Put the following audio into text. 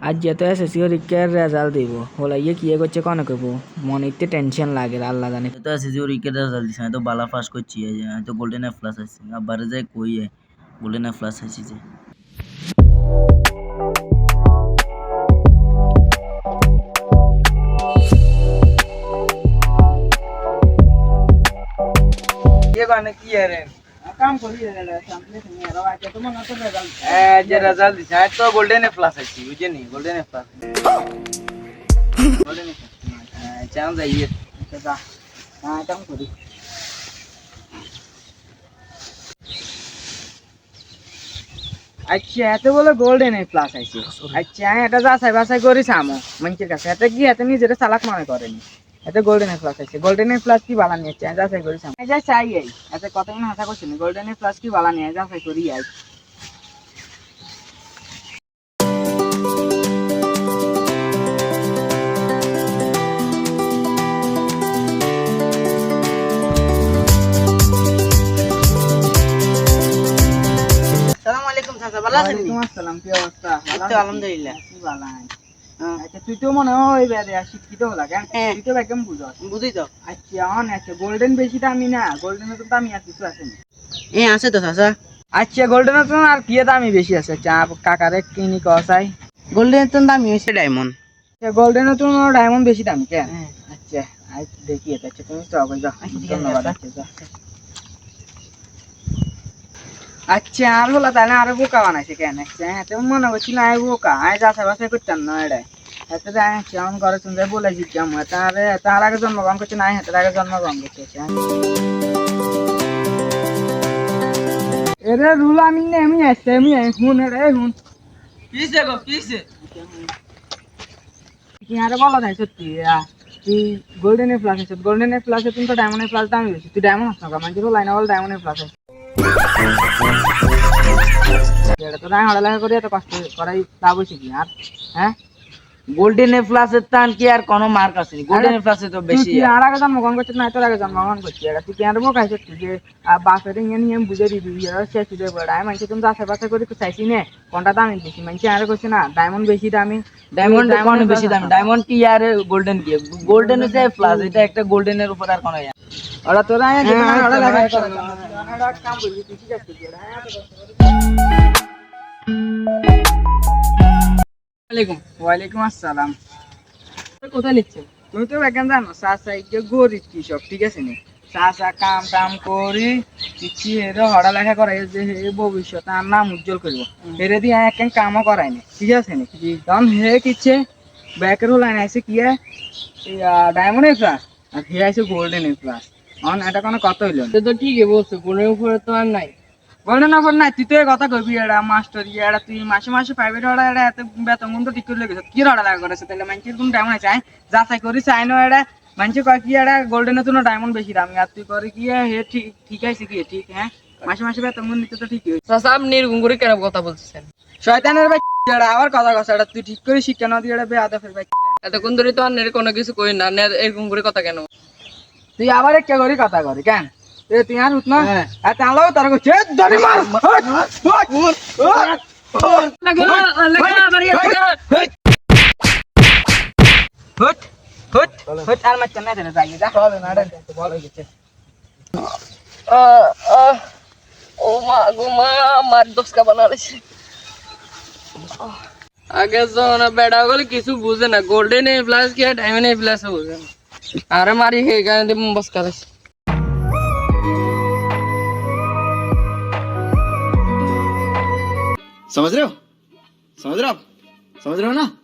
আজ যেত এসএসসি পরীক্ষার রেজাল্ট দিব হলা ইয়ে কি করছে কোন কইব মনে ইতে টেনশন লাগে আল্লাহ জানে তো এসএসসি পরীক্ষার রেজাল্ট দিছে তো বালা পাস করছি আমি তো গোল্ডেন এ প্লাস আইছি আবারে যাই কই গোল্ডেন এ প্লাস আইছি যে ये गाने की है रे काम करी रे सामने से मेरा आके तो मन तो रिजल्ट जे रिजल्ट दिखा तो गोल्डन ए प्लस है बुझे नहीं golden A plus golden a chance जाइए अच्छा हां काम करी আচ্ছা এত বলে গোল্ডেন এ প্লাস আইছে আচ্ছা এটা যাচাই বাছাই করিস আমো মঞ্চের কাছে এটা কি এত নিজের চালাক মনে করেনি এটা গোল্ডেন এ প্লাস আছে গোল্ডেন এ প্লাস কি বালা নিয়ে যাচাই করিস আমো এই যা চাই এই এত কতই না হাসা করছিস গোল্ডেন এ প্লাস কি বালা নিয়ে যাচাই করি আই আসসালাম কি অবস্থা আলহামদুলিল্লাহ ভালো আচ্ছা তুই তো মনে হয় শিক্ষিত হলা কেন তুই তো একদম বুঝি তো আচ্ছা গোল্ডেন বেশি দামি না গোল্ডেনের তো দামি আর কিছু আছে না আছে তো চাচা আচ্ছা গোল্ডেনের তো আর কি দামি বেশি আছে চা কাকারে কিনি কসাই গোল্ডেনের তো দামি হয়েছে ডায়মন্ড গোল্ডেনের তো ডায়মন্ড বেশি দামি কেন আচ্ছা দেখি এটা আচ্ছা তুমি তো আগে যাও ধন্যবাদ আচ্ছা আর হলো তাহলে আরো বোকা বানাইছে কেন আচ্ছা মনে করছি না বোকা যাচাই বাছাই করতাম না এটা এত কেমন করে শুনতে বলেছি কেমন তার আগে জন্মগ্রহণ করছে না হাতের আগে জন্মগ্রহণ করছে এরে রুল আমি এমনি আসছে এমনি হুন রে হুন কিসে গো কিসে কি আরে বলা নাই সত্যি তুই গোল্ডেন এ প্লাস আছে গোল্ডেন এ প্লাসে তুমি তো ডায়মন্ড এ প্লাস দামি বেশি তুই ডায়মন্ড আসছো না মানে লাইন বল ডায়মন্ড এ প্লাস আছে এটা তো নাই হড়ালেখা করি এত কষ্ট করাই লাভ হয়েছে কি আর হ্যাঁ গোল্ডেন এ প্লাস এর টান কি আর কোনো মার্ক আছে গোল্ডেন এ প্লাস এ তো বেশি আর আগে জন্মগ্রহণ করছিস না তোর আগে জন্মগ্রহণ করছিস এটা তুই কেন বোকাই সত্যি যে বাপের ইয়ে নিয়ে বুঝে দিবি শেষ দিয়ে পড়ে মানছি তুমি আশে পাশে করে তো চাইছি না কোনটা দামি বেশি মানছি আর করছি না ডায়মন্ড বেশি দামি ডায়মন্ড কোন বেশি দামি ডায়মন্ড কি আর গোল্ডেন কি গোল্ডেন হচ্ছে প্লাস এটা একটা গোল্ডেন এর উপর আর কোনো ওরা তোরা কাম করবি তুই ঠিক আছে ওয়ালাইকুম আসসালাম কোথায় নিচ্ছেন তুমি তো এখন জানো চাষা গরিব কৃষক ঠিক আছে নি চাষা কাম টাম করি কিছু এরা হড়ালেখা করাই যে ভবিষ্যতে আর নাম উজ্জ্বল করবো হেরে দিয়ে একখান কামও করায়নি ঠিক আছে নি তখন হে কিচ্ছে ব্যাকের হল আইসে কি ডায়মন্ড এ প্লাস আর হে আইসে গোল্ডেন এ প্লাস এটা কোনো কথা হইল তো ঠিকই বলছো গোল্ডেন উপরে তো আর নাই গোল্ডেন অফার নাই তুই তো কথা কবি এটা মাস্টার এটা তুই মাসে মাসে প্রাইভেট হড়া এটা এত বেতন তো ঠিক করে লেগেছে কি হড়া লাগা করেছে তাহলে মানুষের কোন ডায়মন্ড আছে যাচাই করি চাই না এটা মানুষ কয় কি এটা গোল্ডেনের জন্য ডায়মন্ড বেশি দামি আর তুই করে কি হে ঠিক আছে কি ঠিক হ্যাঁ মাসে মাসে বেতন নিতে তো ঠিকই হয়েছে চাচা আপনি এরকম করে কেন কথা বলছেন শয়তানের ভাই আবার কথা কথা এটা তুই ঠিক করে শিক্ষা না দিয়ে এটা বেয়াদা ফের ভাই এতক্ষণ ধরে তো আর কোনো কিছু কই না এরকম করে কথা কেন তুই আবার একটা করে কথা করি কেন তুই আর উঠ না তাহলে তার ধরে মার আগে বেড়া বলে কিছু বুঝে না গোল্ডেন এ প্লাস কি ডায়মন্ড এ প্লাস বুঝে না আরে মারি হে গানে বস করেছে समझ रहे हो समझ रहे हो आप समझ रहे हो ना